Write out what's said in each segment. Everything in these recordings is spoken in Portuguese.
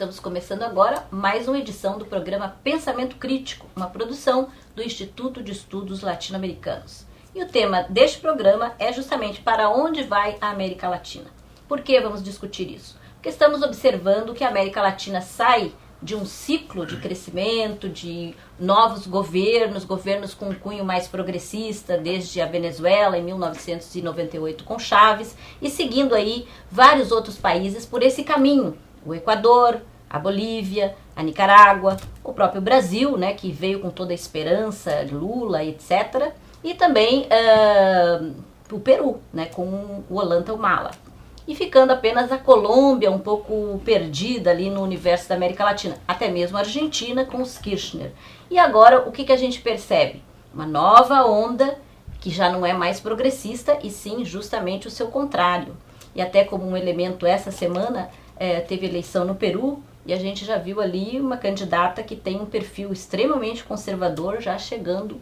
Estamos começando agora mais uma edição do programa Pensamento Crítico, uma produção do Instituto de Estudos Latino-Americanos. E o tema deste programa é justamente para onde vai a América Latina. Por que vamos discutir isso? Porque estamos observando que a América Latina sai de um ciclo de crescimento, de novos governos com cunho mais progressista, desde a Venezuela em 1998 com Chávez, e seguindo aí vários outros países por esse caminho. O Equador, a Bolívia, a Nicarágua, o próprio Brasil, né, que veio com toda a esperança, Lula, etc. E também o Peru, né, com o Ollanta Humala. E ficando apenas a Colômbia um pouco perdida ali no universo da América Latina, até mesmo a Argentina com os Kirchner. E agora o que a gente percebe? Uma nova onda que já não é mais progressista e sim justamente o seu contrário. E até como um elemento essa semana teve eleição no Peru e a gente já viu ali uma candidata que tem um perfil extremamente conservador já chegando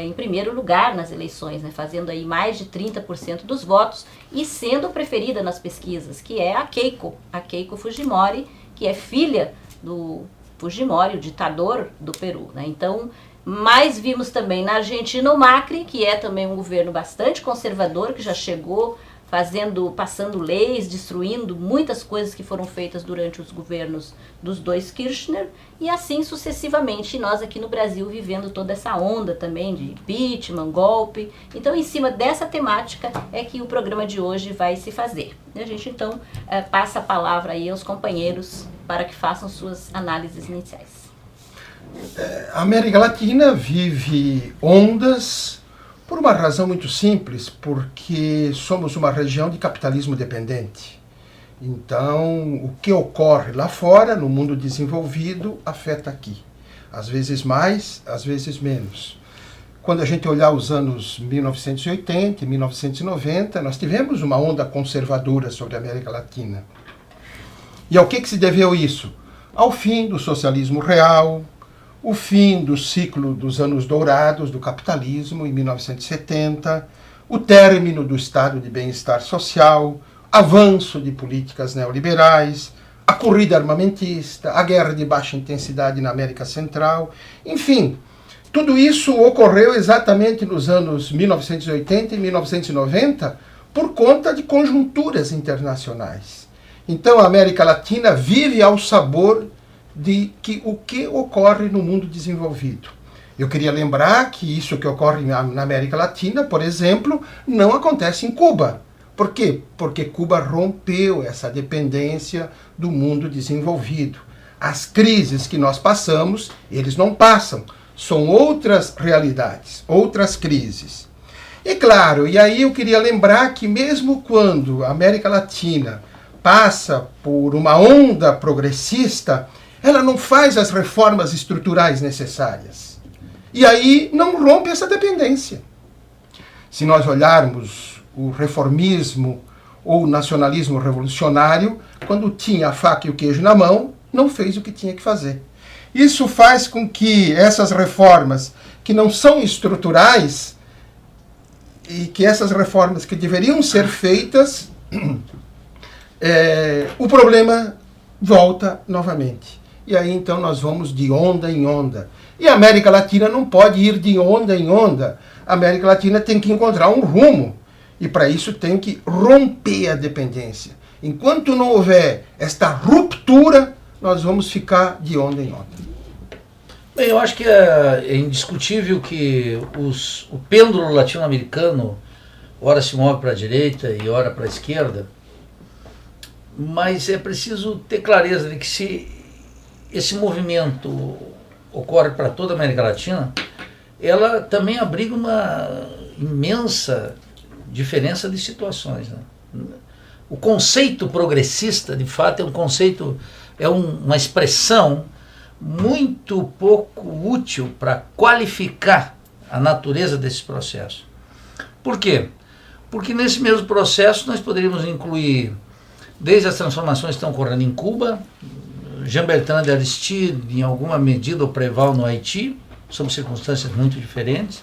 em primeiro lugar nas eleições, né, fazendo aí mais de 30% dos votos e sendo preferida nas pesquisas, que é a Keiko Fujimori, que é filha do Fujimori, o ditador do Peru, né? Então, mais vimos também na Argentina o Macri, que é também um governo bastante conservador, que já chegou passando leis, destruindo muitas coisas que foram feitas durante os governos dos dois Kirchner, e assim sucessivamente. E nós aqui no Brasil vivendo toda essa onda também de impeachment, golpe. Então, em cima dessa temática é que o programa de hoje vai se fazer. E a gente, então, passa a palavra aí aos companheiros para que façam suas análises iniciais. A América Latina vive ondas por uma razão muito simples, porque somos uma região de capitalismo dependente. Então, o que ocorre lá fora, no mundo desenvolvido, afeta aqui. Às vezes mais, às vezes menos. Quando a gente olhar os anos 1980 e 1990, nós tivemos uma onda conservadora sobre a América Latina. E ao que se deveu isso? Ao fim do socialismo real, o fim do ciclo dos anos dourados do capitalismo, em 1970, o término do estado de bem-estar social, avanço de políticas neoliberais, a corrida armamentista, a guerra de baixa intensidade na América Central, enfim, tudo isso ocorreu exatamente nos anos 1980 e 1990 por conta de conjunturas internacionais. Então a América Latina vive ao sabor de o que ocorre no mundo desenvolvido. Eu queria lembrar que isso que ocorre na América Latina, por exemplo, não acontece em Cuba. Por quê? Porque Cuba rompeu essa dependência do mundo desenvolvido. As crises que nós passamos, eles não passam. São outras realidades, outras crises. E claro, e aí eu queria lembrar que mesmo quando a América Latina passa por uma onda progressista, ela não faz as reformas estruturais necessárias. E aí não rompe essa dependência. Se nós olharmos o reformismo ou o nacionalismo revolucionário, quando tinha a faca e o queijo na mão, não fez o que tinha que fazer. Isso faz com que essas reformas, que não são estruturais, e que essas reformas que deveriam ser feitas, o problema volta novamente. E aí então nós vamos de onda em onda. E a América Latina não pode ir de onda em onda. A América Latina tem que encontrar um rumo. E para isso tem que romper a dependência. Enquanto não houver esta ruptura, nós vamos ficar de onda em onda. Bem, eu acho que é indiscutível que o pêndulo latino-americano ora se move para a direita e ora para a esquerda, mas é preciso ter clareza de que se esse movimento ocorre para toda a América Latina, ela também abriga uma imensa diferença de situações, né? O conceito progressista, de fato, é um conceito, uma expressão muito pouco útil para qualificar a natureza desse processo. Por quê? Porque nesse mesmo processo nós poderíamos incluir desde as transformações que estão ocorrendo em Cuba, Jean-Bertrand de Aristide, em alguma medida, o Preval no Haiti, sob circunstâncias muito diferentes,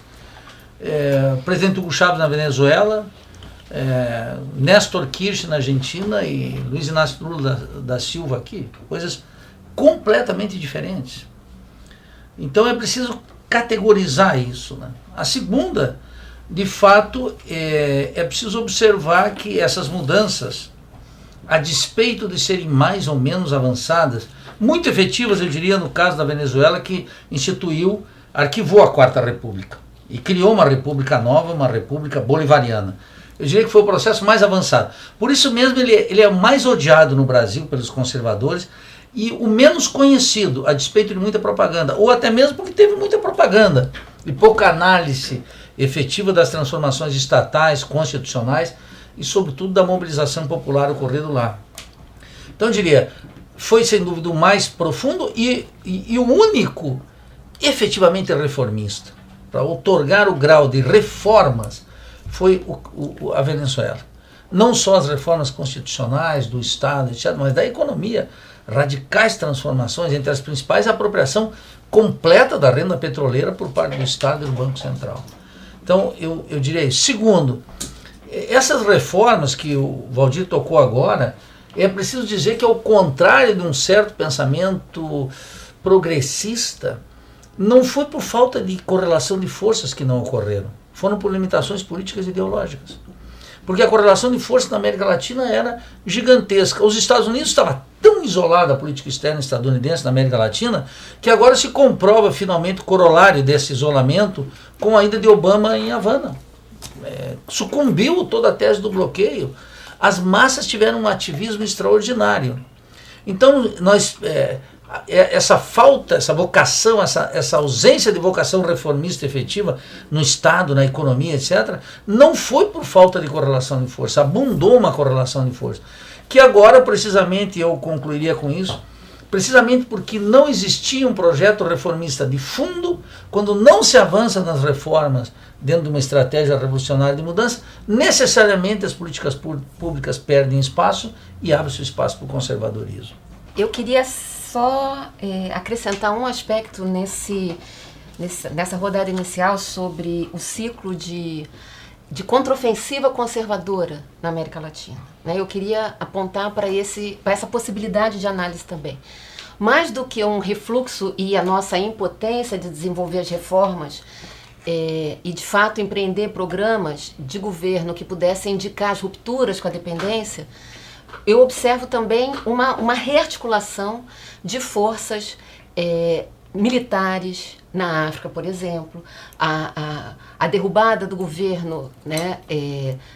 o presidente Hugo Chávez na Venezuela, Néstor Kirchner na Argentina e Luiz Inácio Lula da Silva aqui, coisas completamente diferentes. Então é preciso categorizar isso, né? A segunda, de fato, é preciso observar que essas mudanças, a despeito de serem mais ou menos avançadas, muito efetivas, eu diria, no caso da Venezuela, que arquivou a Quarta República e criou uma república nova, uma república bolivariana. Eu diria que foi o processo mais avançado. Por isso mesmo ele é o mais odiado no Brasil pelos conservadores e o menos conhecido, a despeito de muita propaganda, ou até mesmo porque teve muita propaganda e pouca análise efetiva das transformações estatais, constitucionais e, sobretudo, da mobilização popular ocorrido lá. Então, eu diria, foi sem dúvida o mais profundo e o único efetivamente reformista para outorgar o grau de reformas foi a Venezuela. Não só as reformas constitucionais, do Estado, etc., mas da economia, radicais transformações, entre as principais a apropriação completa da renda petroleira por parte do Estado e do Banco Central. Então, eu diria isso. Segundo, essas reformas que o Valdir tocou agora, é preciso dizer que, ao contrário de um certo pensamento progressista, não foi por falta de correlação de forças que não ocorreram, foram por limitações políticas e ideológicas. Porque a correlação de forças na América Latina era gigantesca. Os Estados Unidos estavam tão isolados da política externa estadunidense na América Latina que agora se comprova finalmente o corolário desse isolamento com a ida de Obama em Havana. Sucumbiu toda a tese do bloqueio. As massas tiveram um ativismo extraordinário. Então, essa falta, essa vocação, essa ausência de vocação reformista efetiva no Estado, na economia, etc., não foi por falta de correlação de força, abundou uma correlação de força. Que agora, precisamente, eu concluiria com isso, precisamente porque não existia um projeto reformista de fundo, quando não se avança nas reformas dentro de uma estratégia revolucionária de mudança, necessariamente as políticas públicas perdem espaço e abre-se o espaço para o conservadorismo. Eu queria só acrescentar um aspecto nessa rodada inicial sobre o ciclo de contraofensiva conservadora na América Latina. Eu queria apontar para essa possibilidade de análise também. Mais do que um refluxo e a nossa impotência de desenvolver as reformas e, de fato, empreender programas de governo que pudessem indicar as rupturas com a dependência, eu observo também uma rearticulação de forças militares na África, por exemplo, a derrubada do governo, né,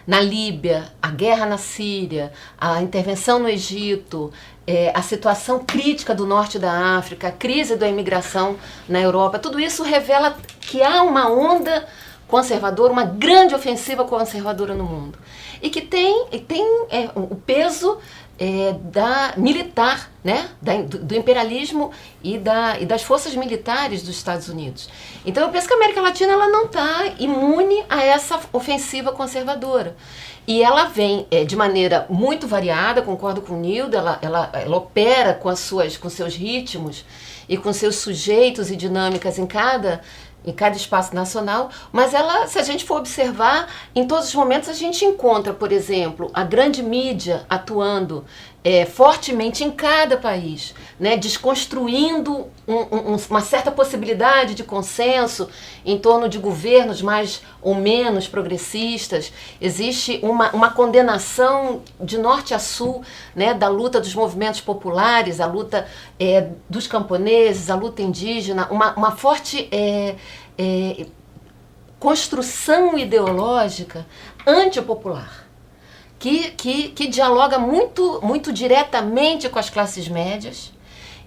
na Líbia, a guerra na Síria, a intervenção no Egito, a situação crítica do norte da África, a crise da imigração na Europa, tudo isso revela que há uma onda conservadora, uma grande ofensiva conservadora no mundo. E que tem o peso militar, né, do imperialismo e das forças militares dos Estados Unidos. Então eu penso que a América Latina ela não está imune a essa ofensiva conservadora. E ela vem de maneira muito variada, concordo com o Nildo, ela opera com seus ritmos e com seus sujeitos e dinâmicas em cada espaço nacional, mas se a gente for observar, em todos os momentos a gente encontra, por exemplo, a grande mídia atuando fortemente em cada país, né, desconstruindo uma certa possibilidade de consenso em torno de governos mais ou menos progressistas. Existe uma condenação de norte a sul, né, da luta dos movimentos populares, a luta dos camponeses, a luta indígena, uma forte construção ideológica antipopular, que dialoga muito diretamente com as classes médias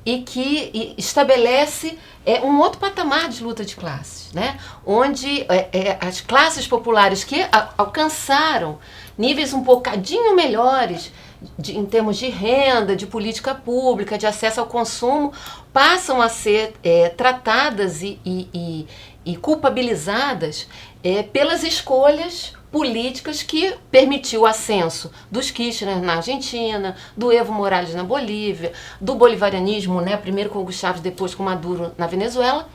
e que estabelece um outro patamar de luta de classes, né? Onde as classes populares que alcançaram níveis um bocadinho melhores em termos de renda, de política pública, de acesso ao consumo, passam a ser tratadas e culpabilizadas pelas escolhas políticas que permitiu o ascenso dos Kirchner na Argentina, do Evo Morales na Bolívia, do bolivarianismo, né, primeiro com Hugo Chávez, depois com Maduro na Venezuela,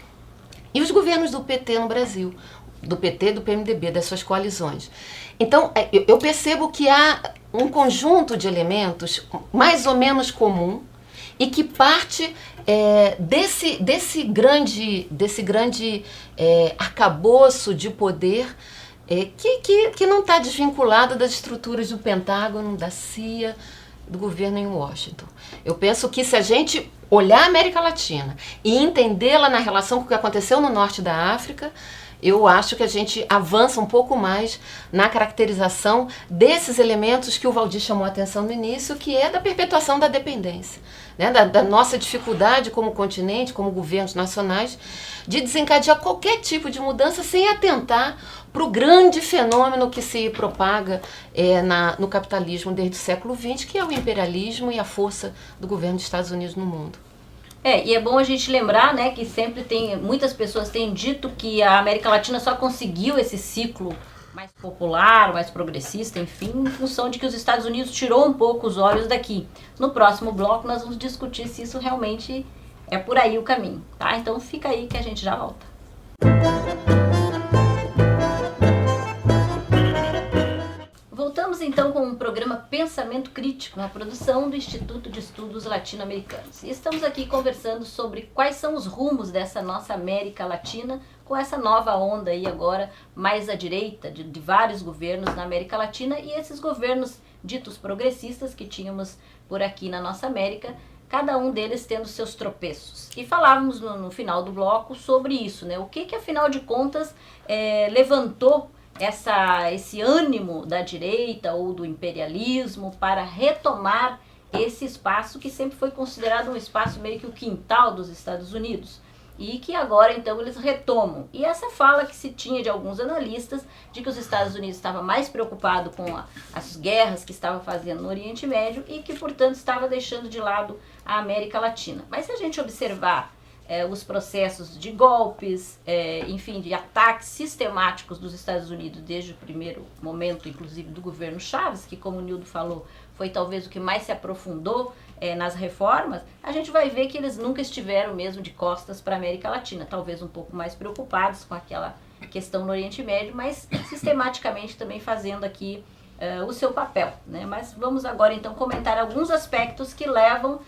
e os governos do PT no Brasil, do PT, do PMDB, das suas coalizões. Então, eu percebo que há um conjunto de elementos mais ou menos comum e que parte desse grande arcabouço de poder que não está desvinculado das estruturas do Pentágono, da CIA, do governo em Washington. Eu penso que se a gente olhar a América Latina e entendê-la na relação com o que aconteceu no norte da África, eu acho que a gente avança um pouco mais na caracterização desses elementos que o Valdir chamou a atenção no início, que é da perpetuação da dependência, né? Da nossa dificuldade como continente, como governos nacionais, de desencadear qualquer tipo de mudança sem atentar para o grande fenômeno que se propaga no capitalismo desde o século XX, que é o imperialismo e a força do governo dos Estados Unidos no mundo. E é bom a gente lembrar, né, que sempre muitas pessoas têm dito que a América Latina só conseguiu esse ciclo mais popular, mais progressista, enfim, em função de que os Estados Unidos tirou um pouco os olhos daqui. No próximo bloco nós vamos discutir se isso realmente é por aí o caminho, tá? Então fica aí que a gente já volta. Voltamos então com o programa Pensamento Crítico, uma produção do Instituto de Estudos Latino-Americanos. E estamos aqui conversando sobre quais são os rumos dessa nossa América Latina, com essa nova onda aí agora mais à direita de vários governos na América Latina, e esses governos ditos progressistas que tínhamos por aqui na nossa América, cada um deles tendo seus tropeços. E falávamos no final do bloco sobre isso, né? O que afinal de contas levantou esse ânimo da direita ou do imperialismo para retomar esse espaço que sempre foi considerado um espaço meio que o quintal dos Estados Unidos, e que agora então eles retomam. E essa fala que se tinha de alguns analistas de que os Estados Unidos estava mais preocupado com as guerras que estava fazendo no Oriente Médio e que, portanto, estava deixando de lado a América Latina. Mas se a gente observar os processos de golpes, enfim, de ataques sistemáticos dos Estados Unidos desde o primeiro momento, inclusive do governo Chaves, que, como o Nildo falou, foi talvez o que mais se aprofundou nas reformas, a gente vai ver que eles nunca estiveram mesmo de costas para a América Latina, talvez um pouco mais preocupados com aquela questão no Oriente Médio, mas sistematicamente também fazendo aqui o seu papel, né? Mas vamos agora então comentar alguns aspectos que levam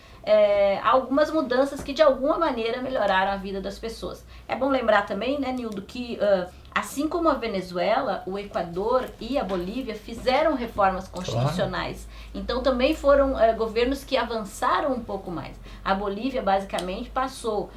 algumas mudanças que de alguma maneira melhoraram a vida das pessoas. É bom lembrar também, né, Nildo, que assim como a Venezuela, o Equador e a Bolívia fizeram reformas constitucionais. Claro. Então também foram governos que avançaram um pouco mais. A Bolívia basicamente passou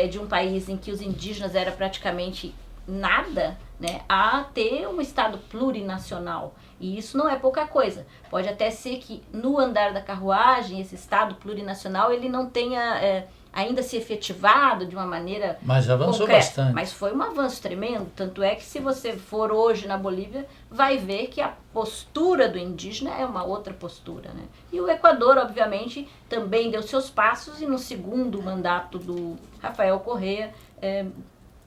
de um país em que os indígenas eram praticamente nada, né, a ter um estado plurinacional. E isso não é pouca coisa. Pode até ser que no andar da carruagem, esse estado plurinacional, ele não tenha ainda se efetivado de uma maneira mas avançou concreta. Bastante. Mas foi um avanço tremendo. Tanto é que se você for hoje na Bolívia, vai ver que a postura do indígena é uma outra postura, né? E o Equador, obviamente, também deu seus passos, e no segundo mandato do Rafael Correa,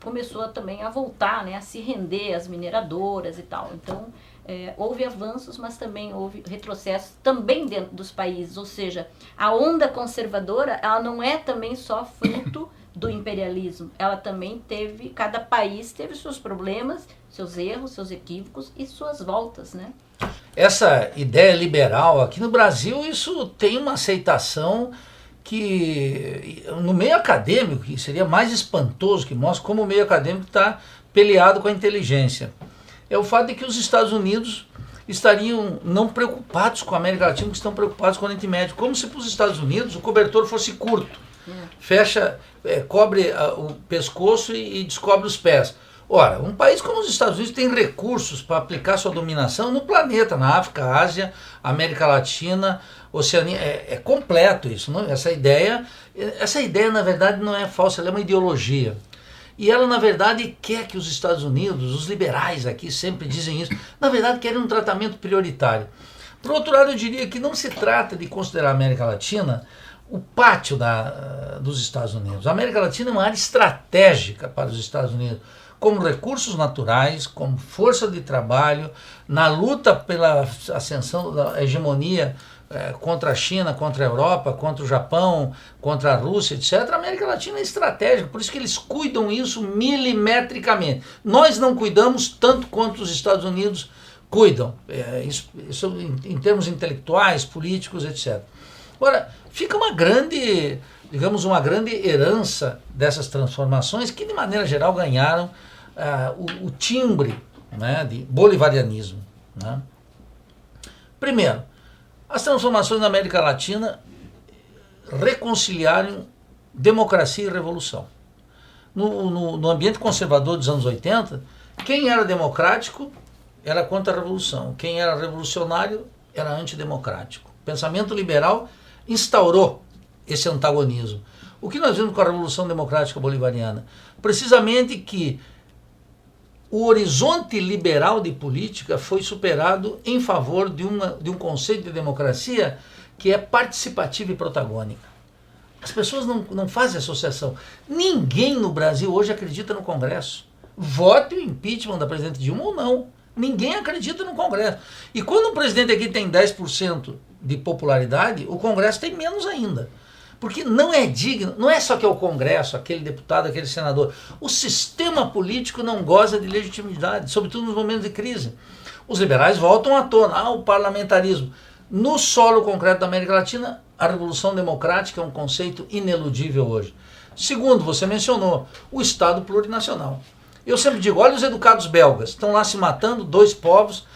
começou também a voltar, né, a se render às mineradoras e tal. Então, houve avanços, mas também houve retrocessos também dentro dos países. Ou seja, a onda conservadora, ela não é também só fruto do imperialismo. Ela também cada país teve seus problemas, seus erros, seus equívocos e suas voltas, né? Essa ideia liberal, aqui no Brasil, isso tem uma aceitação que no meio acadêmico, que seria mais espantoso, que mostra como o meio acadêmico está peleado com a inteligência. É o fato de que os Estados Unidos estariam não preocupados com a América Latina, que estão preocupados com o Oriente Médio, como se para os Estados Unidos o cobertor fosse curto, fecha, cobre o pescoço e descobre os pés. Ora, um país como os Estados Unidos tem recursos para aplicar sua dominação no planeta, na África, Ásia, América Latina, Oceania. É completo isso. Não? Essa ideia, na verdade, não é falsa, ela é uma ideologia. E ela, na verdade, quer que os Estados Unidos, os liberais aqui sempre dizem isso, na verdade querem um tratamento prioritário. Por outro lado, eu diria que não se trata de considerar a América Latina o pátio dos Estados Unidos. A América Latina é uma área estratégica para os Estados Unidos, como recursos naturais, como força de trabalho, na luta pela ascensão da hegemonia contra a China, contra a Europa, contra o Japão, contra a Rússia, etc. A América Latina é estratégica, por isso que eles cuidam isso milimetricamente. Nós não cuidamos tanto quanto os Estados Unidos cuidam, isso em termos intelectuais, políticos, etc. Agora, fica uma grande, digamos, uma grande herança dessas transformações que, de maneira geral, ganharam o timbre, né, de bolivarianismo. Né? Primeiro, as transformações na América Latina reconciliaram democracia e revolução. No ambiente conservador dos anos 80, quem era democrático era contra a revolução, quem era revolucionário era antidemocrático. O pensamento liberal instaurou esse antagonismo. O que nós vimos com a Revolução Democrática Bolivariana? Precisamente que o horizonte liberal de política foi superado em favor de um conceito de democracia que é participativa e protagônica. As pessoas não fazem associação. Ninguém no Brasil hoje acredita no Congresso. Vote o impeachment da presidente Dilma ou não. Ninguém acredita no Congresso. E quando o presidente aqui tem 10% de popularidade, o Congresso tem menos ainda. Porque não é digno, não é só que é o Congresso, aquele deputado, aquele senador. O sistema político não goza de legitimidade, sobretudo nos momentos de crise. Os liberais voltam à tona, o parlamentarismo. No solo concreto da América Latina, a Revolução Democrática é um conceito ineludível hoje. Segundo, você mencionou, o Estado plurinacional. Eu sempre digo, olha os educados belgas, estão lá se matando, dois povos,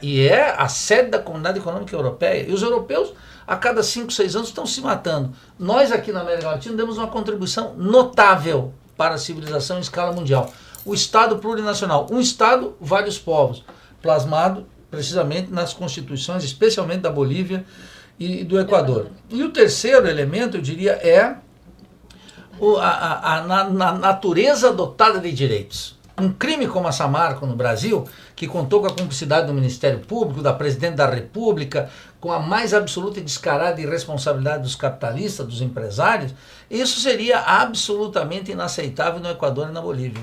e é a sede da Comunidade Econômica Europeia, e os europeus a cada 5, 6 anos estão se matando. Nós aqui na América Latina demos uma contribuição notável para a civilização em escala mundial. O Estado plurinacional, um Estado, vários povos, plasmado precisamente nas constituições, especialmente da Bolívia e do Equador. E o terceiro elemento, eu diria, é a natureza dotada de direitos. Um crime como a Samarco no Brasil, que contou com a cumplicidade do Ministério Público, da Presidente da República, com a mais absoluta e descarada irresponsabilidade dos capitalistas, dos empresários, isso seria absolutamente inaceitável no Equador e na Bolívia.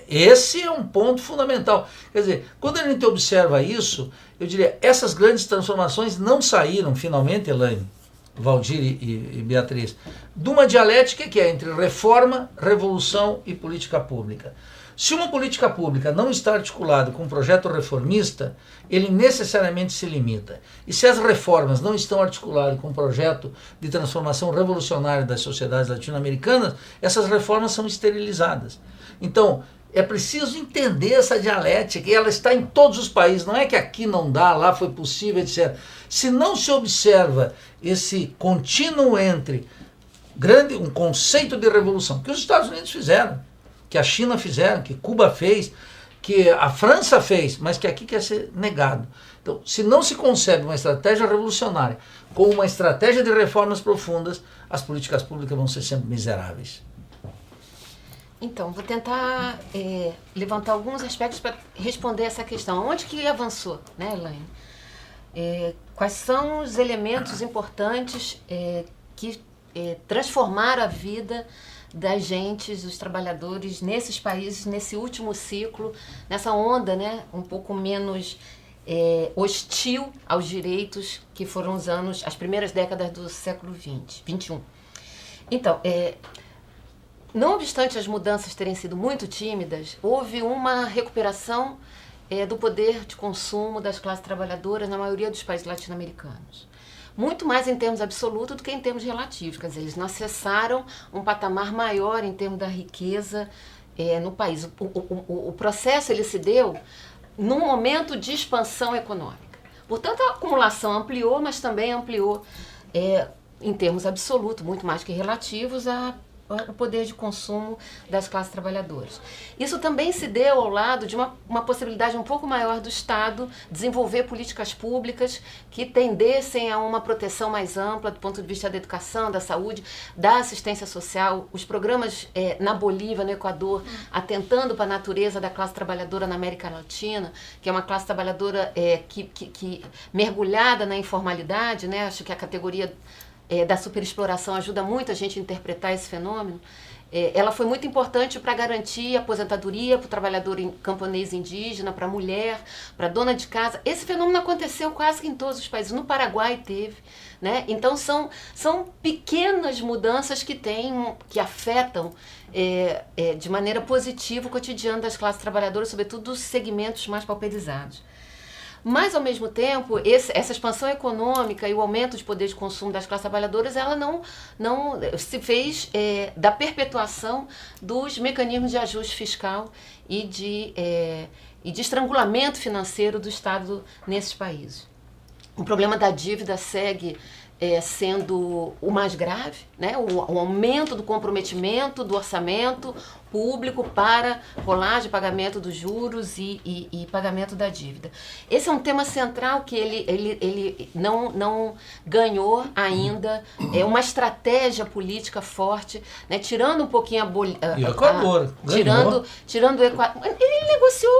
Esse é um ponto fundamental. Quer dizer, quando a gente observa isso, eu diria, essas grandes transformações não saíram, finalmente, Elaine, Valdir e Beatriz, de uma dialética que é entre reforma, revolução e política pública. Se uma política pública não está articulada com um projeto reformista, ele necessariamente se limita. E se as reformas não estão articuladas com um projeto de transformação revolucionária das sociedades latino-americanas, essas reformas são esterilizadas. Então, é preciso entender essa dialética, e ela está em todos os países, não é que aqui não dá, lá foi possível, etc. Se não se observa esse contínuo entre um conceito de revolução, que os Estados Unidos fizeram, que a China fizeram, que Cuba fez, que a França fez, mas que aqui quer ser negado. Então, se não se concebe uma estratégia revolucionária com uma estratégia de reformas profundas, as políticas públicas vão ser sempre miseráveis. Então, vou tentar levantar alguns aspectos para responder essa questão. Onde que avançou, né, Elaine? Quais são os elementos importantes que transformaram a vida das gentes, dos trabalhadores nesses países, nesse último ciclo, nessa onda, né, um pouco menos hostil aos direitos que foram os anos, as primeiras décadas do século XXI. Então, não obstante as mudanças terem sido muito tímidas, houve uma recuperação do poder de consumo das classes trabalhadoras na maioria dos países latino-americanos. Muito mais em termos absolutos do que em termos relativos. Quer dizer, eles não acessaram um patamar maior em termos da riqueza no país. O processo ele se deu num momento de expansão econômica. Portanto, a acumulação ampliou, mas também ampliou em termos absolutos, muito mais que relativos, o poder de consumo das classes trabalhadoras. Isso também se deu ao lado de uma possibilidade um pouco maior do Estado desenvolver políticas públicas que tendessem a uma proteção mais ampla do ponto de vista da educação, da saúde, da assistência social. Os programas na Bolívia, no Equador, atentando para a natureza da classe trabalhadora na América Latina, que é uma classe trabalhadora que mergulhada na informalidade, né? Acho que a categoria da superexploração ajuda muito a gente a interpretar esse fenômeno. Ela foi muito importante para garantir a aposentadoria para o trabalhador camponês indígena, para a mulher, para a dona de casa. Esse fenômeno aconteceu quase que em todos os países. No Paraguai teve, né? Então são pequenas mudanças que afetam de maneira positiva o cotidiano das classes trabalhadoras, sobretudo dos segmentos mais pauperizados. Mas, ao mesmo tempo, essa expansão econômica e o aumento de poder de consumo das classes trabalhadoras, ela não se fez da perpetuação dos mecanismos de ajuste fiscal e de estrangulamento financeiro do Estado nesses países. O problema da dívida segue sendo o mais grave, né? O aumento do comprometimento do orçamento público para rolagem, pagamento dos juros e pagamento da dívida. Esse é um tema central que ele não ganhou ainda uma estratégia política forte, né? Tirando um pouquinho E o Equador tirando o Equador. Ele negociou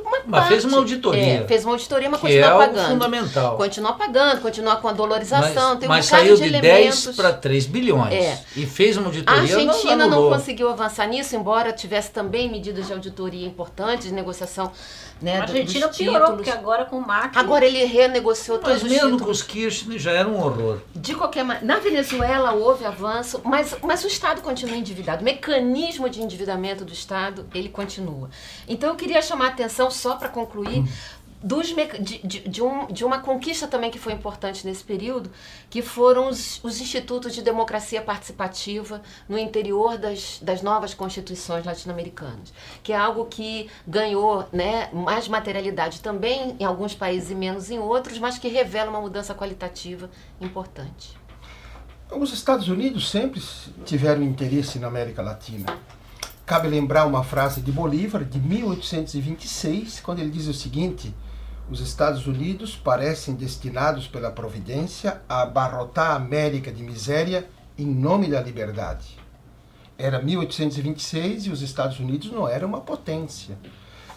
uma parte. Mas fez uma auditoria. Fez uma auditoria, mas que continua é pagando. O fundamental. Continua pagando, continua com a dolarização. Mas saiu de 10 para 3 bilhões. E fez uma auditoria. A Argentina não conseguiu avançar nisso, embora tivesse também medidas de auditoria importantes, de negociação, né, a Argentina dos piorou, títulos. porque agora com o Macri... Agora ele renegociou todos Mas os mesmo títulos. com os Kirchner já era um horror. De qualquer maneira, na Venezuela houve avanço, mas o Estado continua endividado. O mecanismo de endividamento do Estado, ele continua. Então eu queria chamar a atenção, só para concluir, de uma conquista também que foi importante nesse período, que foram os institutos de democracia participativa no interior das novas constituições latino-americanas, que é algo que ganhou, né, mais materialidade também em alguns países e menos em outros, mas que revela uma mudança qualitativa importante. Os Estados Unidos sempre tiveram interesse na América Latina. Cabe lembrar uma frase de Bolívar, de 1826, quando ele diz o seguinte: os Estados Unidos parecem destinados pela providência a abarrotar a América de miséria em nome da liberdade. Era 1826 e os Estados Unidos não era uma potência.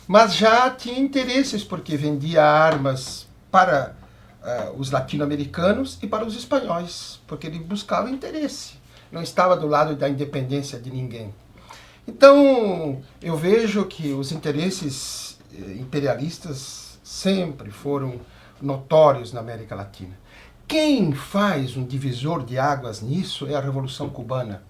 Mas já tinha interesses, porque vendia armas para os latino-americanos e para os espanhóis, porque ele buscava interesse. Não estava do lado da independência de ninguém. Então, eu vejo que os interesses imperialistas sempre foram notórios na América Latina. Quem faz um divisor de águas nisso é a Revolução Cubana,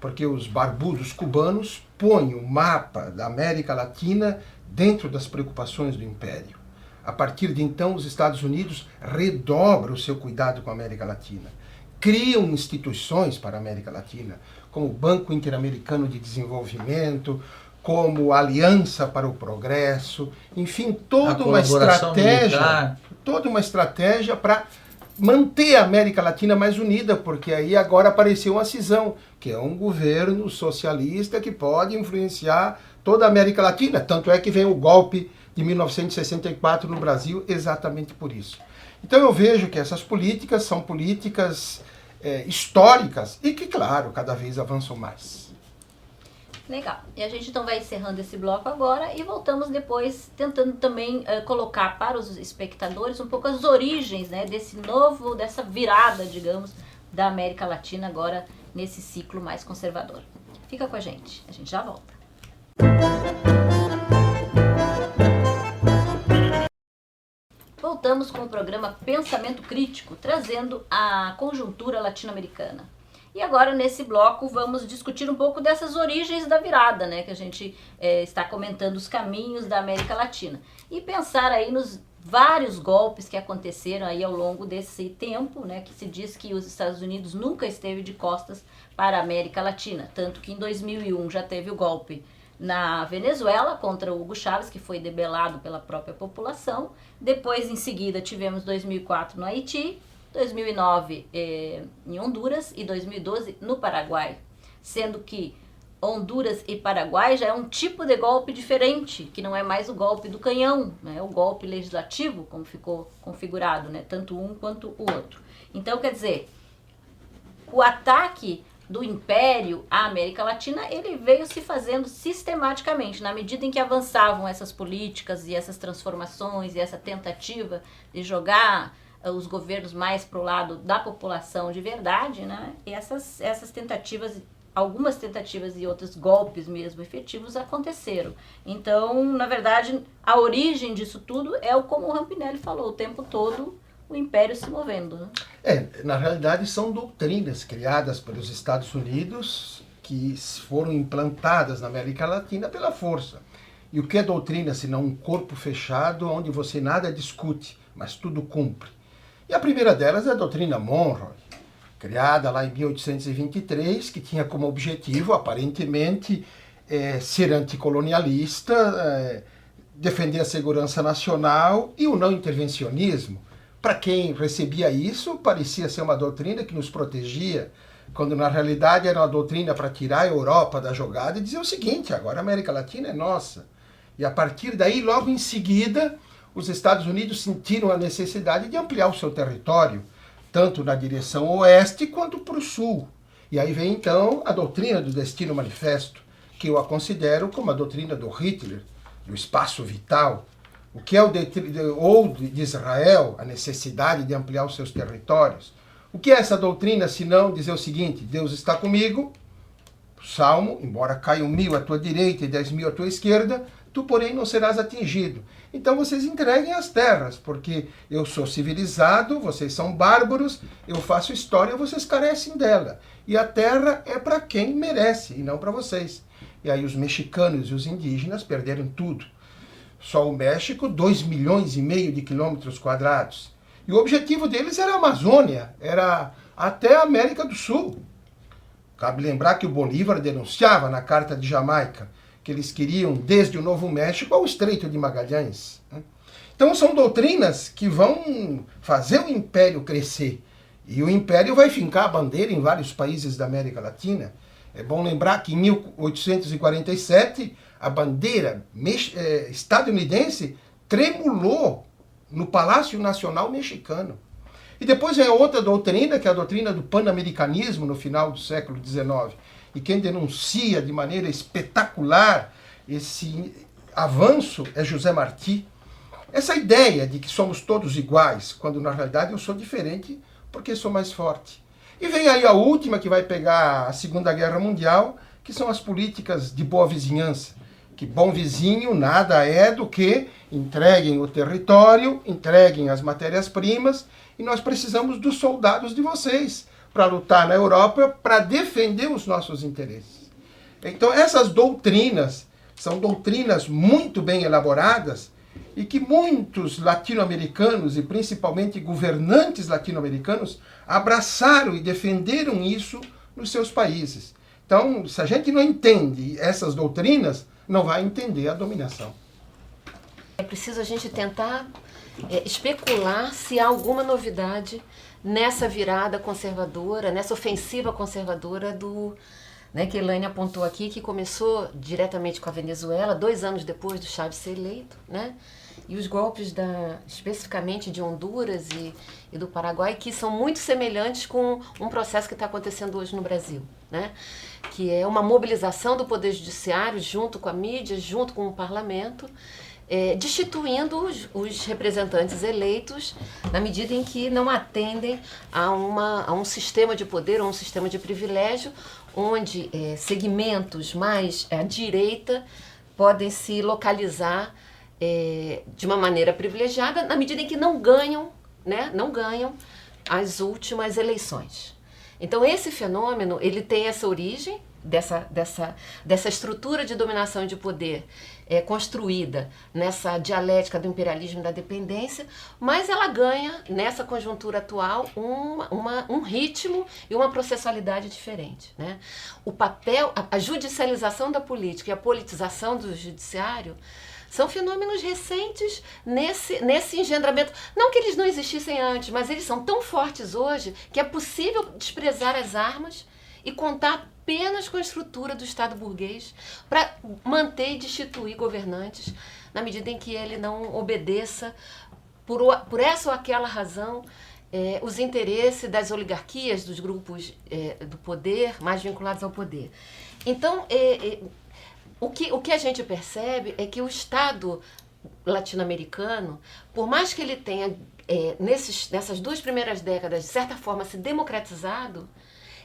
porque os barbudos cubanos põem o mapa da América Latina dentro das preocupações do Império. A partir de então, os Estados Unidos redobram o seu cuidado com a América Latina. Criam instituições para a América Latina, como o Banco Interamericano de Desenvolvimento, como Aliança para o Progresso, enfim, toda uma estratégia para manter a América Latina mais unida, porque aí agora apareceu uma cisão, que é um governo socialista que pode influenciar toda a América Latina, tanto é que vem o golpe de 1964 no Brasil exatamente por isso. Então eu vejo que essas políticas são políticas históricas e que, claro, cada vez avançam mais. Legal. E a gente então vai encerrando esse bloco agora e voltamos depois tentando também colocar para os espectadores um pouco as origens, né, dessa virada, digamos, da América Latina agora nesse ciclo mais conservador. Fica com a gente já volta. Voltamos com o programa Pensamento Crítico, trazendo a conjuntura latino-americana. E agora, nesse bloco, vamos discutir um pouco dessas origens da virada, né? Que a gente está comentando os caminhos da América Latina. E pensar aí nos vários golpes que aconteceram aí ao longo desse tempo, né? Que se diz que os Estados Unidos nunca esteve de costas para a América Latina. Tanto que em 2001 já teve o golpe na Venezuela contra o Hugo Chávez, que foi debelado pela própria população. Depois, em seguida, tivemos 2004 no Haiti, 2009 em Honduras e 2012 no Paraguai, sendo que Honduras e Paraguai já é um tipo de golpe diferente, que não é mais o golpe do canhão, né? É o golpe legislativo, como ficou configurado, né? Tanto um quanto o outro. Então, quer dizer, o ataque do Império à América Latina, ele veio se fazendo sistematicamente, na medida em que avançavam essas políticas e essas transformações e essa tentativa de jogar os governos mais para o lado da população de verdade, né? E essas tentativas, algumas tentativas e outros golpes mesmo efetivos aconteceram. Então, na verdade, a origem disso tudo é como o Rampinelli falou, o tempo todo o Império se movendo, né? Na realidade são doutrinas criadas pelos Estados Unidos que foram implantadas na América Latina pela força. E o que é doutrina, senão um corpo fechado onde você nada discute, mas tudo cumpre? E a primeira delas é a doutrina Monroe, criada lá em 1823, que tinha como objetivo, aparentemente, ser anticolonialista, defender a segurança nacional e o não intervencionismo. Para quem recebia isso, parecia ser uma doutrina que nos protegia, quando na realidade era uma doutrina para tirar a Europa da jogada e dizer o seguinte: agora a América Latina é nossa. E a partir daí, logo em seguida, os Estados Unidos sentiram a necessidade de ampliar o seu território, tanto na direção oeste quanto para o sul. E aí vem então a doutrina do Destino Manifesto, que eu a considero como a doutrina do Hitler, do espaço vital. O que é o de Israel, a necessidade de ampliar os seus territórios. O que é essa doutrina, se não dizer o seguinte: Deus está comigo, Salmo, embora caiam 1000 à tua direita e 10.000 à tua esquerda, tu, porém, não serás atingido. Então vocês entreguem as terras, porque eu sou civilizado, vocês são bárbaros, eu faço história, vocês carecem dela. E a terra é para quem merece, e não para vocês. E aí os mexicanos e os indígenas perderam tudo. Só o México, 2,5 milhões de quilômetros quadrados. E o objetivo deles era a Amazônia, era até a América do Sul. Cabe lembrar que o Bolívar denunciava na Carta de Jamaica que eles queriam desde o Novo México ao Estreito de Magalhães. Então são doutrinas que vão fazer o império crescer. E o império vai fincar a bandeira em vários países da América Latina. É bom lembrar que em 1847 a bandeira estadunidense tremulou no Palácio Nacional mexicano. E depois vem a outra doutrina, que é a doutrina do pan-americanismo no final do século XIX. E quem denuncia de maneira espetacular esse avanço é José Martí. Essa ideia de que somos todos iguais, quando na realidade eu sou diferente porque sou mais forte. E vem aí a última, que vai pegar a Segunda Guerra Mundial, que são as políticas de boa vizinhança. Que bom vizinho nada é do que entreguem o território, entreguem as matérias-primas, e nós precisamos dos soldados de vocês para lutar na Europa, para defender os nossos interesses. Então essas doutrinas são doutrinas muito bem elaboradas e que muitos latino-americanos, e principalmente governantes latino-americanos, abraçaram e defenderam isso nos seus países. Então, se a gente não entende essas doutrinas, não vai entender a dominação. É preciso a gente tentar especular se há alguma novidade nessa virada conservadora, nessa ofensiva conservadora que Elaine apontou aqui, que começou diretamente com a Venezuela, 2 anos depois do Chávez ser eleito, né? E os golpes especificamente de Honduras e do Paraguai, que são muito semelhantes com um processo que está acontecendo hoje no Brasil, né? Que é uma mobilização do Poder Judiciário junto com a mídia, junto com o Parlamento, destituindo os representantes eleitos na medida em que não atendem a um sistema de poder ou um sistema de privilégio, onde segmentos mais à direita podem se localizar de uma maneira privilegiada na medida em que não ganham as últimas eleições. Então esse fenômeno ele tem essa origem dessa estrutura de dominação e de poder construída nessa dialética do imperialismo e da dependência, mas ela ganha nessa conjuntura atual um ritmo e uma processualidade diferente, né? O papel, a judicialização da política e a politização do judiciário são fenômenos recentes nesse engendramento. Não que eles não existissem antes, mas eles são tão fortes hoje que é possível desprezar as armas e contar apenas com a estrutura do Estado burguês para manter e destituir governantes na medida em que ele não obedeça, por essa ou aquela razão, os interesses das oligarquias, dos grupos do poder, mais vinculados ao poder. Então, o que a gente percebe é que o Estado latino-americano, por mais que ele tenha, nessas 2 primeiras décadas, de certa forma, se democratizado,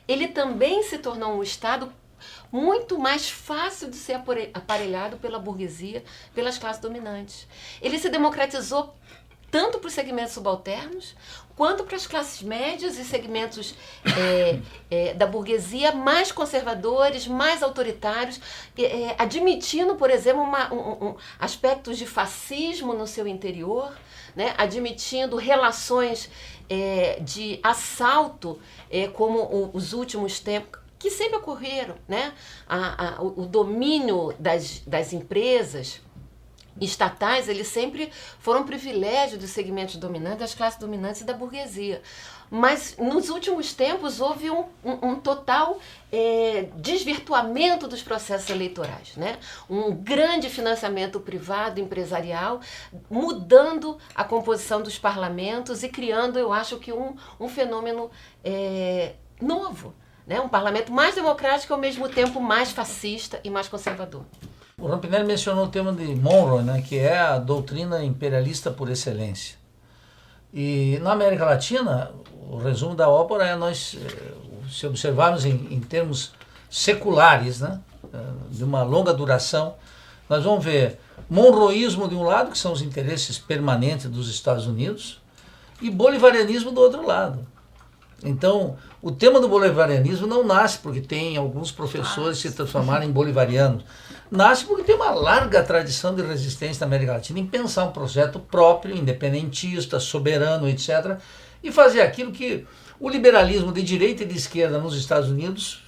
ele também se tornou um Estado muito mais fácil de ser aparelhado pela burguesia, pelas classes dominantes. Ele se democratizou tanto para os segmentos subalternos, quanto para as classes médias e segmentos da burguesia mais conservadores, mais autoritários, admitindo, por exemplo, aspectos de fascismo no seu interior, né? Admitindo relações de assalto, como os últimos tempos, que sempre ocorreram, né? O domínio das empresas estatais, eles sempre foram privilégio dos segmentos dominantes, das classes dominantes e da burguesia. Mas nos últimos tempos houve um total desvirtuamento dos processos eleitorais, né? Um grande financiamento privado, empresarial, mudando a composição dos parlamentos e criando, eu acho que um fenômeno novo, né? Um parlamento mais democrático e ao mesmo tempo mais fascista e mais conservador. O Rampinelli mencionou o tema de Monroe, né, que é a doutrina imperialista por excelência. E na América Latina, o resumo da ópera é nós, se observarmos em termos seculares, né, de uma longa duração, nós vamos ver monroísmo de um lado, que são os interesses permanentes dos Estados Unidos, e bolivarianismo do outro lado. Então, o tema do bolivarianismo não nasce porque tem alguns professores se transformaram em bolivarianos. Nasce porque tem uma larga tradição de resistência na América Latina em pensar um projeto próprio, independentista, soberano, etc. E fazer aquilo que o liberalismo de direita e de esquerda nos Estados Unidos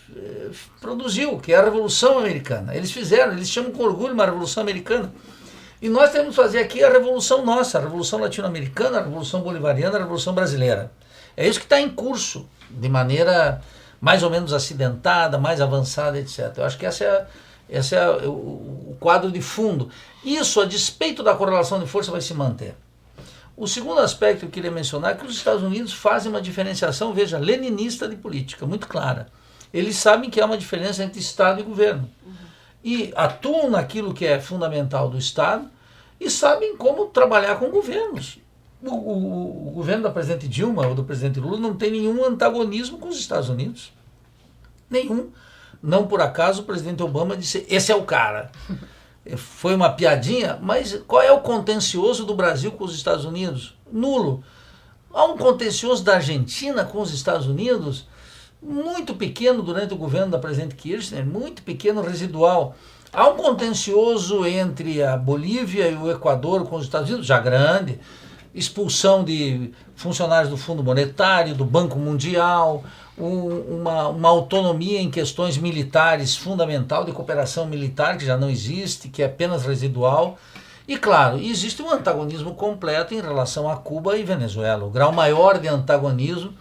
produziu, que é a Revolução Americana. Eles chamam com orgulho uma Revolução Americana. E nós temos que fazer aqui a Revolução nossa, a Revolução Latino-Americana, a Revolução Bolivariana, a Revolução Brasileira. É isso que está em curso, de maneira mais ou menos acidentada, mais avançada, etc. Eu acho que esse é o quadro de fundo. Isso, a despeito da correlação de força, vai se manter. O segundo aspecto que eu queria mencionar é que os Estados Unidos fazem uma diferenciação, veja, leninista de política, muito clara. Eles sabem que há uma diferença entre Estado e governo. E atuam naquilo que é fundamental do Estado e sabem como trabalhar com governos. O governo da presidente Dilma ou do presidente Lula não tem nenhum antagonismo com os Estados Unidos. Nenhum. Não por acaso o presidente Obama disse, esse é o cara. Foi uma piadinha, mas qual é o contencioso do Brasil com os Estados Unidos? Nulo. Há um contencioso da Argentina com os Estados Unidos muito pequeno durante o governo da presidente Kirchner, muito pequeno, residual. Há um contencioso entre a Bolívia e o Equador com os Estados Unidos, já grande, expulsão de funcionários do Fundo Monetário, do Banco Mundial, uma autonomia em questões militares fundamental, de cooperação militar, que já não existe, que é apenas residual. E, claro, existe um antagonismo completo em relação a Cuba e Venezuela, o grau maior de antagonismo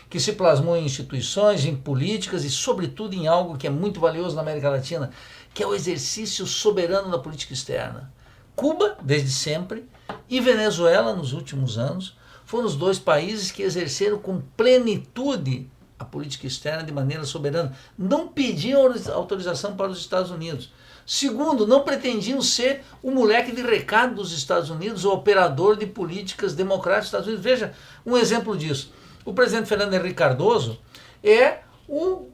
que se plasmou em instituições, em políticas e, sobretudo, em algo que é muito valioso na América Latina, que é o exercício soberano da política externa. Cuba, desde sempre, e Venezuela, nos últimos anos, foram os dois países que exerceram com plenitude a política externa de maneira soberana. Não pediam autorização para os Estados Unidos. Segundo, não pretendiam ser o moleque de recado dos Estados Unidos, o operador de políticas democráticas dos Estados Unidos. Veja um exemplo disso. O presidente Fernando Henrique Cardoso é o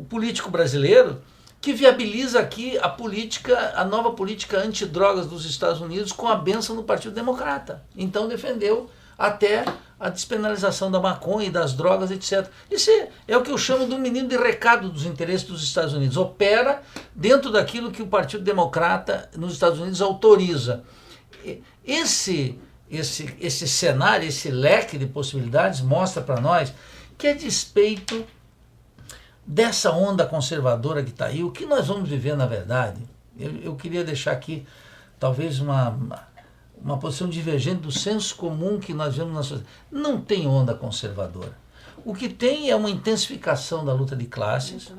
político brasileiro que viabiliza aqui a nova política antidrogas dos Estados Unidos com a bênção do Partido Democrata. Então defendeu até a despenalização da maconha e das drogas, etc. Isso é o que eu chamo de um menino de recado dos interesses dos Estados Unidos. Opera dentro daquilo que o Partido Democrata nos Estados Unidos autoriza. Esse cenário, esse leque de possibilidades mostra para nós que, a despeito dessa onda conservadora que está aí, o que nós vamos viver na verdade, eu queria deixar aqui talvez uma posição divergente do senso comum que nós vemos na sociedade. Não tem onda conservadora. O que tem é uma intensificação da luta de classes,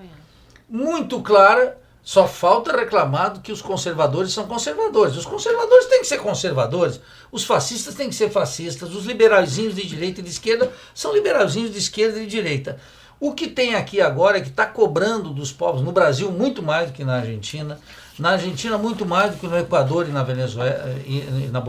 muito clara. Só falta reclamar que os conservadores são conservadores. Os conservadores têm que ser conservadores. Os fascistas têm que ser fascistas. Os liberalzinhos de direita e de esquerda são liberalzinhos de esquerda e de direita. O que tem aqui agora é que está cobrando dos povos, no Brasil muito mais do que na Argentina muito mais do que no Equador e na Venezuela e na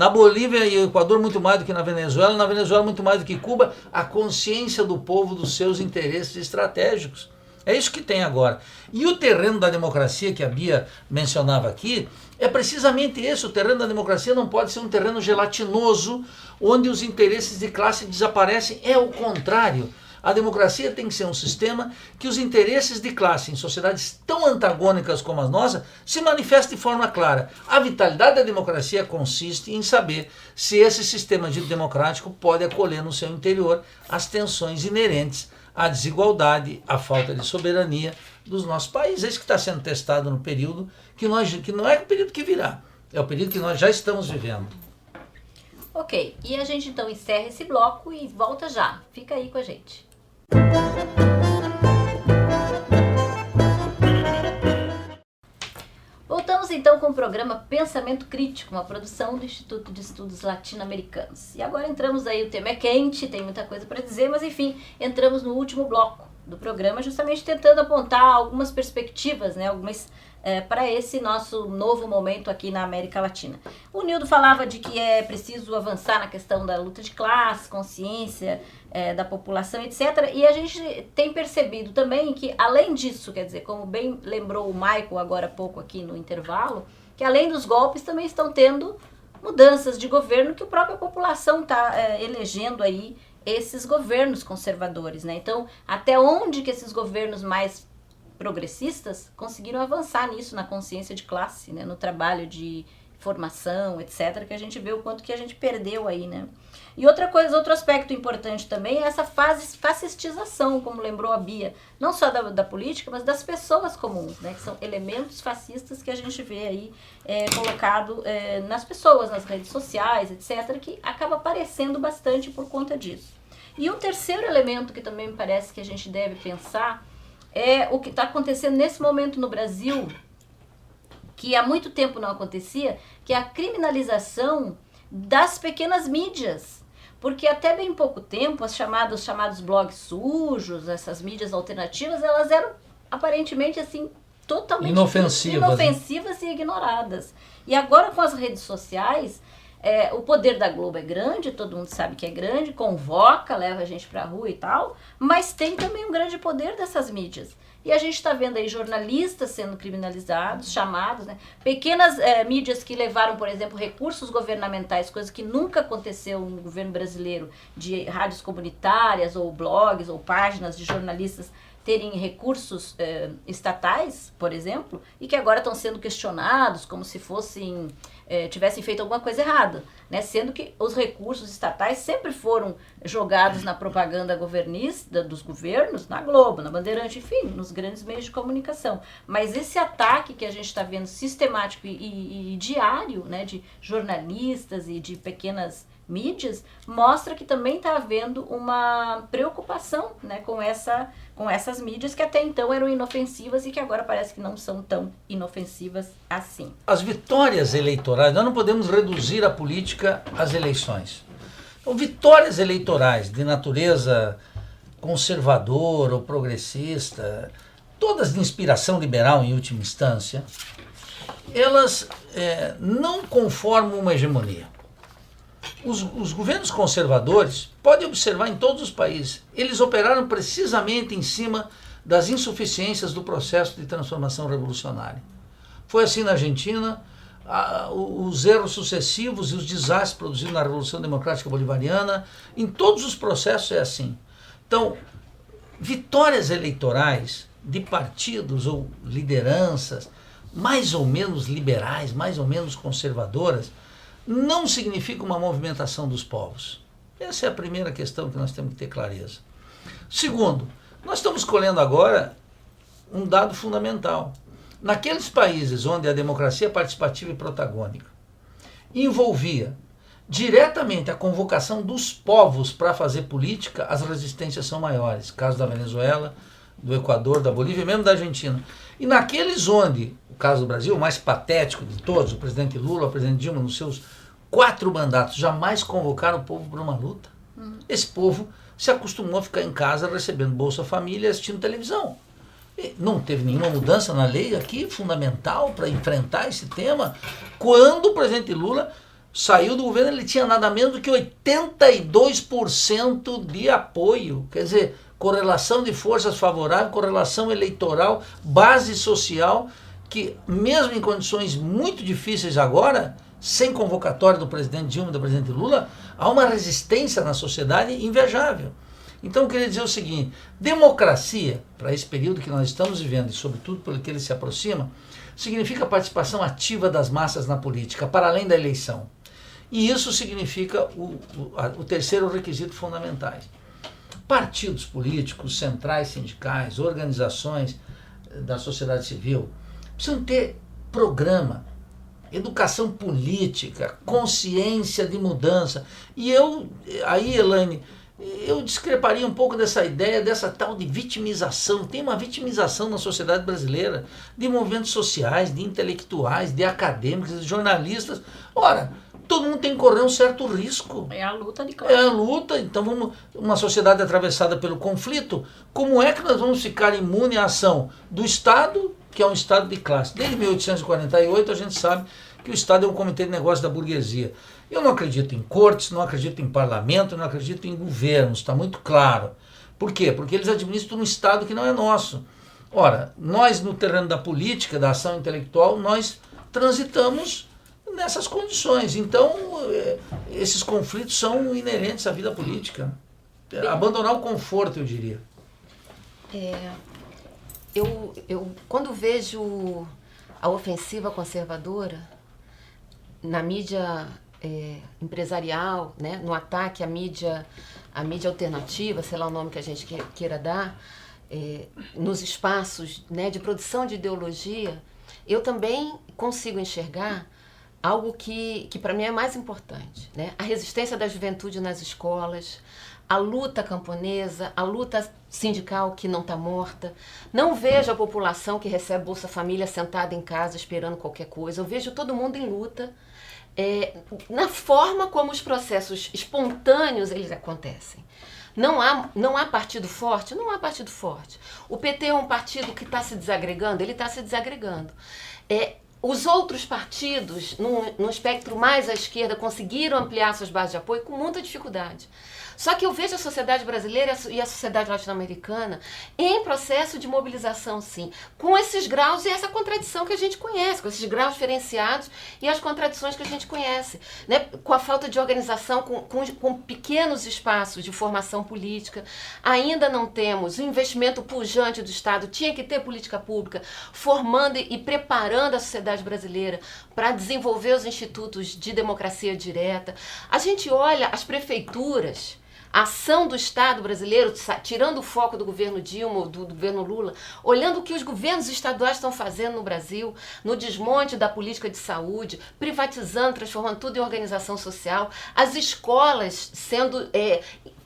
Bolívia e o Equador muito mais do que na Venezuela muito mais do que Cuba, a consciência do povo dos seus interesses estratégicos. É isso que tem agora. E o terreno da democracia que a Bia mencionava aqui é precisamente esse. O terreno da democracia não pode ser um terreno gelatinoso, onde os interesses de classe desaparecem. É o contrário. A democracia tem que ser um sistema que os interesses de classe em sociedades tão antagônicas como as nossas se manifestem de forma clara. A vitalidade da democracia consiste em saber se esse sistema dito democrático pode acolher no seu interior as tensões inerentes à desigualdade, à falta de soberania dos nossos países. É isso que está sendo testado no período que não é o período que virá, é o período que nós já estamos vivendo. Ok, e a gente então encerra esse bloco e volta já. Fica aí com a gente. Voltamos então com o programa Pensamento Crítico, uma produção do Instituto de Estudos Latino-Americanos. E agora entramos aí, o tema é quente, tem muita coisa para dizer, mas enfim, entramos no último bloco do programa, justamente tentando apontar algumas perspectivas, né, para esse nosso novo momento aqui na América Latina. O Nildo falava de que é preciso avançar na questão da luta de classe, consciência da população, etc. E a gente tem percebido também que, além disso, quer dizer, como bem lembrou o Michael agora há pouco aqui no intervalo, que além dos golpes também estão tendo mudanças de governo que a própria população está elegendo aí esses governos conservadores, né? Então, até onde que esses governos mais progressistas conseguiram avançar nisso, na consciência de classe, né? No trabalho de formação, etc., que a gente vê o quanto que a gente perdeu aí, né? E outra coisa, outro aspecto importante também é essa fascistização, como lembrou a Bia, não só da política, mas das pessoas comuns, né? Que são elementos fascistas que a gente vê aí colocado nas pessoas, nas redes sociais, etc., que acaba aparecendo bastante por conta disso. E um terceiro elemento que também me parece que a gente deve pensar é o que está acontecendo nesse momento no Brasil, que há muito tempo não acontecia, que é a criminalização das pequenas mídias. Porque até bem pouco tempo, os chamados blogs sujos, essas mídias alternativas, elas eram aparentemente assim, totalmente inofensivas e ignoradas. E agora com as redes sociais, o poder da Globo é grande, todo mundo sabe que é grande, convoca, leva a gente pra rua e tal, mas tem também um grande poder dessas mídias. E a gente está vendo aí jornalistas sendo criminalizados, chamados, né? Pequenas mídias que levaram, por exemplo, recursos governamentais, coisa que nunca aconteceu no governo brasileiro, de rádios comunitárias ou blogs ou páginas de jornalistas terem recursos estatais, por exemplo, e que agora estão sendo questionados como se fossem tivessem feito alguma coisa errada, né? Sendo que os recursos estatais sempre foram jogados na propaganda governista dos governos, na Globo, na Bandeirante, enfim, nos grandes meios de comunicação. Mas esse ataque que a gente está vendo sistemático e diário, né, de jornalistas e de pequenas mídias, mostra que também está havendo uma preocupação, né, com essas mídias que até então eram inofensivas e que agora parece que não são tão inofensivas assim. As vitórias eleitorais, nós não podemos reduzir a política às eleições. Então, vitórias eleitorais de natureza conservadora ou progressista, todas de inspiração liberal em última instância, elas não conformam uma hegemonia. Os governos conservadores, podem observar em todos os países, eles operaram precisamente em cima das insuficiências do processo de transformação revolucionária. Foi assim na Argentina, os erros sucessivos e os desastres produzidos na Revolução Democrática Bolivariana, em todos os processos é assim. Então, vitórias eleitorais de partidos ou lideranças mais ou menos liberais, mais ou menos conservadoras, não significa uma movimentação dos povos. Essa é a primeira questão que nós temos que ter clareza. Segundo, nós estamos colhendo agora um dado fundamental. Naqueles países onde a democracia participativa e protagônica envolvia diretamente a convocação dos povos para fazer política, as resistências são maiores. Caso da Venezuela, do Equador, da Bolívia e mesmo da Argentina. E naqueles onde, o caso do Brasil, o mais patético de todos, o presidente Lula, o presidente Dilma, nos seus 4 mandatos, jamais convocaram o povo para uma luta. Esse povo se acostumou a ficar em casa recebendo Bolsa Família e assistindo televisão. E não teve nenhuma mudança na lei aqui, fundamental, para enfrentar esse tema. Quando o presidente Lula saiu do governo, ele tinha nada menos do que 82% de apoio. Quer dizer, correlação de forças favorável, correlação eleitoral, base social, que mesmo em condições muito difíceis agora, sem convocatória do presidente Dilma e do presidente Lula, há uma resistência na sociedade invejável. Então eu queria dizer o seguinte, democracia, para esse período que nós estamos vivendo, e sobretudo pelo que ele se aproxima, significa a participação ativa das massas na política, para além da eleição. E isso significa o terceiro requisito fundamental. Partidos políticos, centrais sindicais, organizações da sociedade civil, precisam ter programa, educação política, consciência de mudança. E aí, Elaine, eu discreparia um pouco dessa ideia, dessa tal de vitimização. Tem uma vitimização na sociedade brasileira, de movimentos sociais, de intelectuais, de acadêmicos, de jornalistas. Ora, todo mundo tem que correr um certo risco. É a luta de classe. É a luta. Então, uma sociedade atravessada pelo conflito, como é que nós vamos ficar imune à ação do Estado, que é um Estado de classe? Desde 1848 a gente sabe que o Estado é um comitê de negócios da burguesia. Eu não acredito em cortes, não acredito em parlamento, não acredito em governos, está muito claro. Por quê? Porque eles administram um Estado que não é nosso. Ora, nós no terreno da política, da ação intelectual, nós transitamos nessas condições. Então, esses conflitos são inerentes à vida política. Abandonar o conforto, eu diria. Eu quando vejo a ofensiva conservadora na mídia empresarial, né, no ataque à mídia alternativa, sei lá o nome que a gente queira dar, nos espaços, né, de produção de ideologia, eu também consigo enxergar algo que para mim é mais importante, né? A resistência da juventude nas escolas, a luta camponesa, a luta sindical que não está morta. Não vejo a população que recebe Bolsa Família sentada em casa esperando qualquer coisa. Eu vejo todo mundo em luta, na forma como os processos espontâneos eles acontecem. Não há partido forte? Não há partido forte. O PT é um partido que está se desagregando? Ele está se desagregando. Os outros partidos, no espectro mais à esquerda, conseguiram ampliar suas bases de apoio com muita dificuldade. Só que eu vejo a sociedade brasileira e a sociedade latino-americana em processo de mobilização, sim, com esses graus e essa contradição que a gente conhece, com esses graus diferenciados e as contradições que a gente conhece, né? Com a falta de organização, com pequenos espaços de formação política. Ainda não temos o investimento pujante do Estado, tinha que ter política pública, formando e preparando a sociedade brasileira para desenvolver os institutos de democracia direta. A gente olha as prefeituras, a ação do Estado brasileiro, tirando o foco do governo Dilma, do governo Lula, olhando o que os governos estaduais estão fazendo no Brasil, no desmonte da política de saúde, privatizando, transformando tudo em organização social, as escolas sendo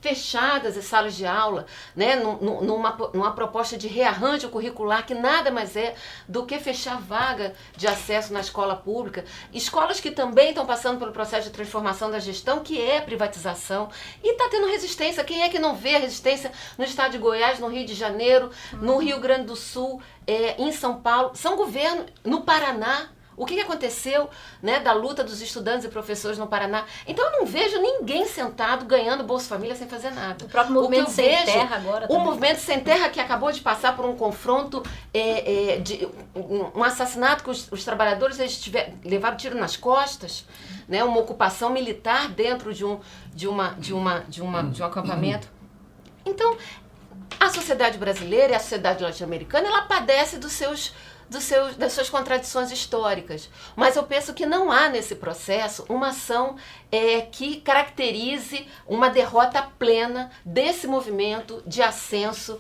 fechadas as salas de aula, né, numa proposta de rearranjo curricular que nada mais é do que fechar vaga de acesso na escola pública. Escolas que também estão passando pelo processo de transformação da gestão, que é privatização, e está tendo resistência. Quem é que não vê a resistência no estado de Goiás, no Rio de Janeiro, no Rio Grande do Sul, em São Paulo? São governos, no Paraná. O que aconteceu, né, da luta dos estudantes e professores no Paraná? Então eu não vejo ninguém sentado ganhando Bolsa Família sem fazer nada. O próprio movimento Sem Terra agora também. O movimento Sem Terra, que acabou de passar por um confronto, um assassinato que os trabalhadores levaram tiro nas costas, né, uma ocupação militar dentro de um acampamento. Então, a sociedade brasileira e a sociedade latino-americana, ela padece das suas contradições históricas. Mas eu penso que não há nesse processo uma ação que caracterize uma derrota plena desse movimento de ascenso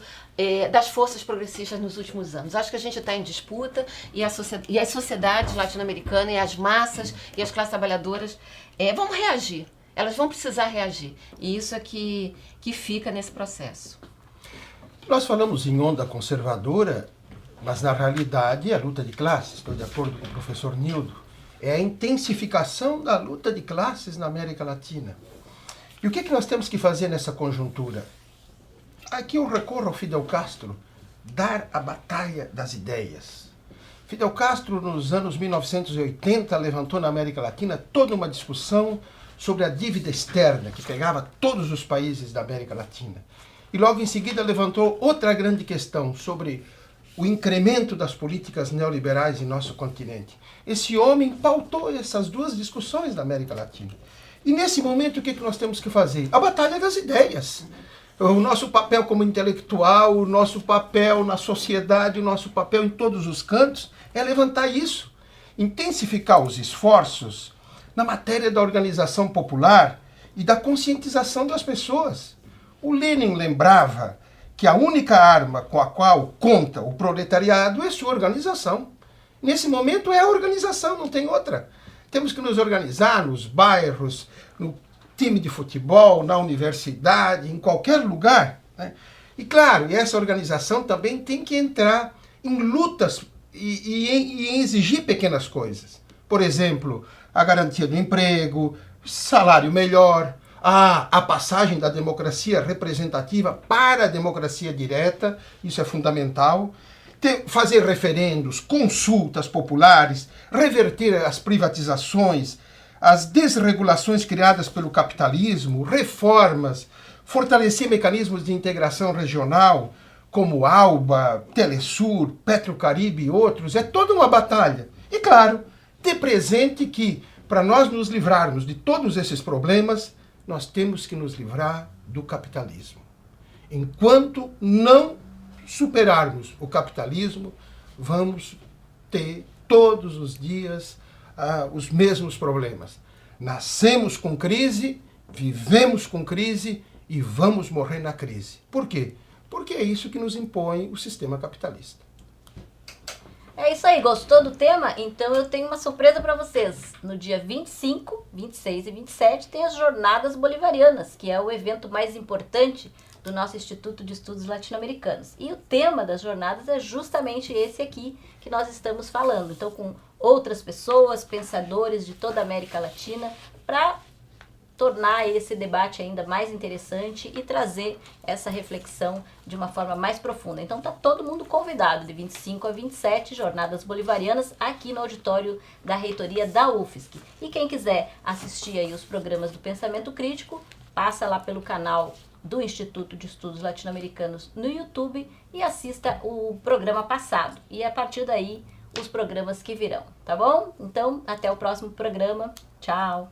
das forças progressistas nos últimos anos. Acho que a gente está em disputa e as sociedades latino-americanas e as massas e as classes trabalhadoras vão reagir. Elas vão precisar reagir. E isso é que fica nesse processo. Nós falamos em onda conservadora, mas na realidade a luta de classes, estou de acordo com o professor Nildo, é a intensificação da luta de classes na América Latina. E o que nós temos que fazer nessa conjuntura? Aqui eu recorro ao Fidel Castro, dar a batalha das ideias. Fidel Castro, nos anos 1980, levantou na América Latina toda uma discussão sobre a dívida externa, que pegava todos os países da América Latina. e logo em seguida levantou outra grande questão sobre o incremento das políticas neoliberais em nosso continente. Esse homem pautou essas duas discussões da América Latina. E nesse momento, o que nós temos que fazer? A batalha das ideias. O nosso papel como intelectual, o nosso papel na sociedade, o nosso papel em todos os cantos é levantar isso. Intensificar os esforços na matéria da organização popular e da conscientização das pessoas. O Lenin lembrava que a única arma com a qual conta o proletariado é sua organização. Nesse momento é a organização, não tem outra. Temos que nos organizar nos bairros, no time de futebol, na universidade, em qualquer lugar, né? E claro, essa organização também tem que entrar em lutas e em exigir pequenas coisas. Por exemplo, a garantia do emprego, salário melhor, a passagem da democracia representativa para a democracia direta, isso é fundamental. Fazer referendos, consultas populares, reverter as privatizações, as desregulações criadas pelo capitalismo, reformas, fortalecer mecanismos de integração regional, como ALBA, Telesur, Petrocaribe e outros, é toda uma batalha. E claro, ter presente que, para nós nos livrarmos de todos esses problemas, nós temos que nos livrar do capitalismo. Enquanto não superarmos o capitalismo, vamos ter todos os dias os mesmos problemas. Nascemos com crise, vivemos com crise e vamos morrer na crise. Por quê? Porque é isso que nos impõe o sistema capitalista. É isso aí, gostou do tema? Então eu tenho uma surpresa para vocês. No dia 25, 26 e 27 tem as Jornadas Bolivarianas, que é o evento mais importante do nosso Instituto de Estudos Latino-Americanos. E o tema das jornadas é justamente esse aqui que nós estamos falando. Então, com outras pessoas, pensadores de toda a América Latina, para tornar esse debate ainda mais interessante e trazer essa reflexão de uma forma mais profunda. Então tá todo mundo convidado de 25 a 27, Jornadas Bolivarianas, aqui no auditório da Reitoria da UFSC. E quem quiser assistir aí os programas do Pensamento Crítico, passa lá pelo canal do Instituto de Estudos Latino-Americanos no YouTube e assista o programa passado. E a partir daí, os programas que virão, tá bom? Então, até o próximo programa. Tchau!